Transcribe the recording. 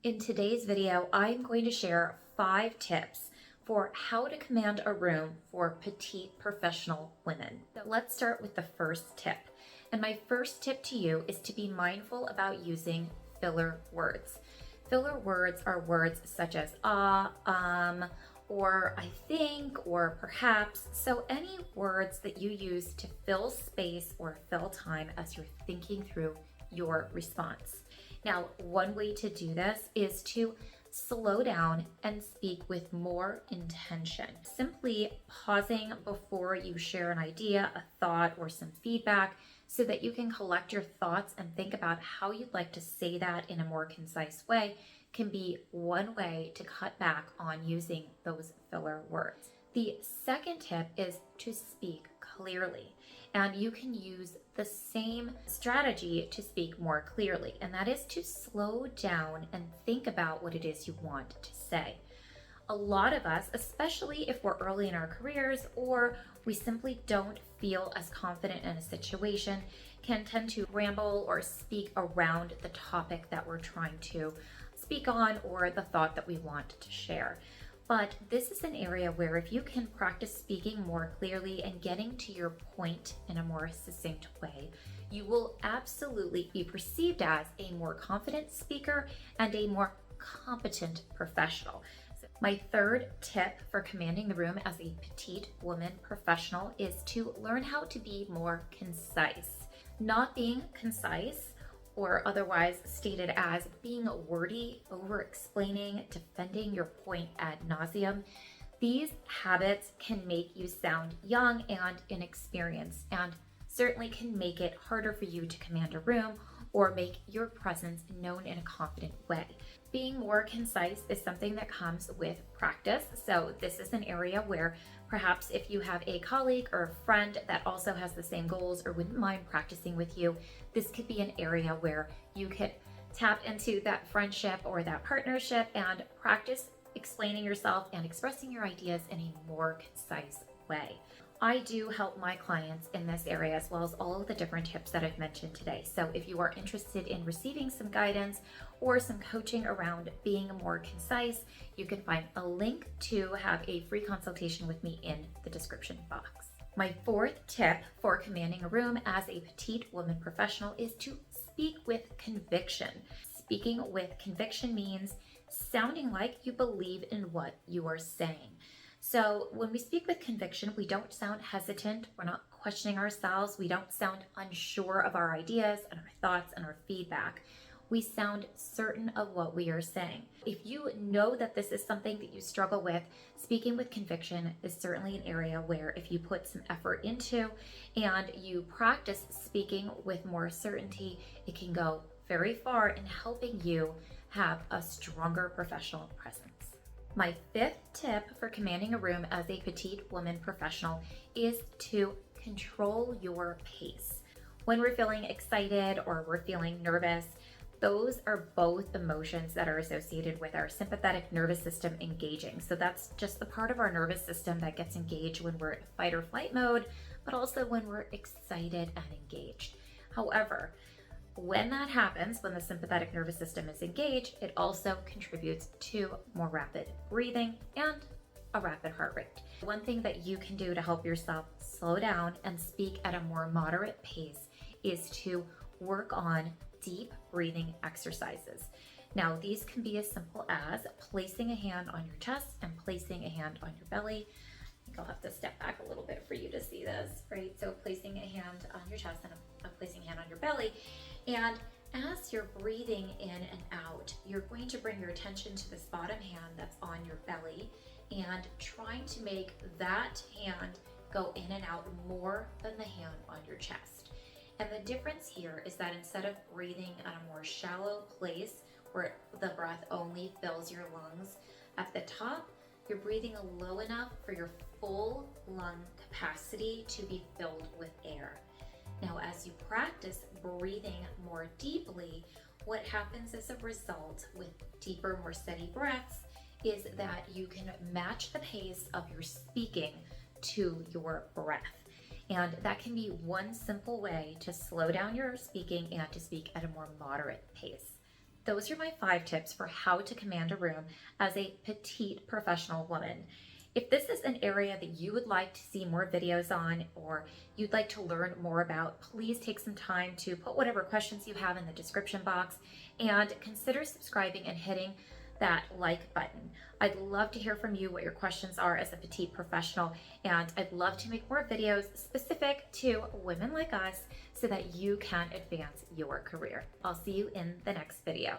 In today's video, I'm going to share 5 tips for how to command a room for petite professional women. So let's start with the first tip. And my first tip to you is to be mindful about using filler words. Filler words are words such as or I think, or perhaps. So any words that you use to fill space or fill time as you're thinking through your response. Now, one way to do this is to slow down and speak with more intention. Simply pausing before you share an idea, a thought, or some feedback so that you can collect your thoughts and think about how you'd like to say that in a more concise way can be one way to cut back on using those filler words. The second tip is to speak clearly, and you can use the same strategy to speak more clearly, and that is to slow down and think about what it is you want to say. A lot of us, especially if we're early in our careers or we simply don't feel as confident in a situation, can tend to ramble or speak around the topic that we're trying to speak on or the thought that we want to share. But this is an area where if you can practice speaking more clearly and getting to your point in a more succinct way, you will absolutely be perceived as a more confident speaker and a more competent professional. So my third tip for commanding the room as a petite woman professional is to learn how to be more concise. Not being concise, or otherwise stated as being wordy, over-explaining, defending your point ad nauseum. These habits can make you sound young and inexperienced, and certainly can make it harder for you to command a room or make your presence known in a confident way. Being more concise is something that comes with practice. So this is an area where perhaps if you have a colleague or a friend that also has the same goals or wouldn't mind practicing with you, this could be an area where you could tap into that friendship or that partnership and practice explaining yourself and expressing your ideas in a more concise way. I do help my clients in this area as well as all of the different tips that I've mentioned today. So if you are interested in receiving some guidance or some coaching around being more concise, you can find a link to have a free consultation with me in the description box. My fourth tip for commanding a room as a petite woman professional is to speak with conviction. Speaking with conviction means sounding like you believe in what you are saying. So when we speak with conviction, we don't sound hesitant, we're not questioning ourselves, we don't sound unsure of our ideas and our thoughts and our feedback. We sound certain of what we are saying. If you know that this is something that you struggle with, speaking with conviction is certainly an area where if you put some effort into and you practice speaking with more certainty, it can go very far in helping you have a stronger professional presence. My fifth tip for commanding a room as a petite woman professional is to control your pace. When we're feeling excited or we're feeling nervous, those are both emotions that are associated with our sympathetic nervous system engaging. So that's just the part of our nervous system that gets engaged when we're in fight or flight mode, but also when we're excited and engaged. However, when that happens, when the sympathetic nervous system is engaged, it also contributes to more rapid breathing and a rapid heart rate. One thing that you can do to help yourself slow down and speak at a more moderate pace is to work on deep breathing exercises. Now, these can be as simple as placing a hand on your chest and placing a hand on your belly. I think I'll have to step back a little bit for you to see this, right? So placing a hand on your chest and placing a hand on your belly. And as you're breathing in and out, you're going to bring your attention to this bottom hand that's on your belly and trying to make that hand go in and out more than the hand on your chest. And the difference here is that instead of breathing at a more shallow place where the breath only fills your lungs at the top, you're breathing low enough for your full lung capacity to be filled with air. Now, as you practice breathing more deeply, what happens as a result with deeper, more steady breaths is that you can match the pace of your speaking to your breath. And that can be one simple way to slow down your speaking and to speak at a more moderate pace. those are my 5 tips for how to command a room as a petite professional woman. If this is an area that you would like to see more videos on, or you'd like to learn more about, please take some time to put whatever questions you have in the description box and consider subscribing and hitting that like button. I'd love to hear from you what your questions are as a petite professional, and I'd love to make more videos specific to women like us so that you can advance your career. I'll see you in the next video.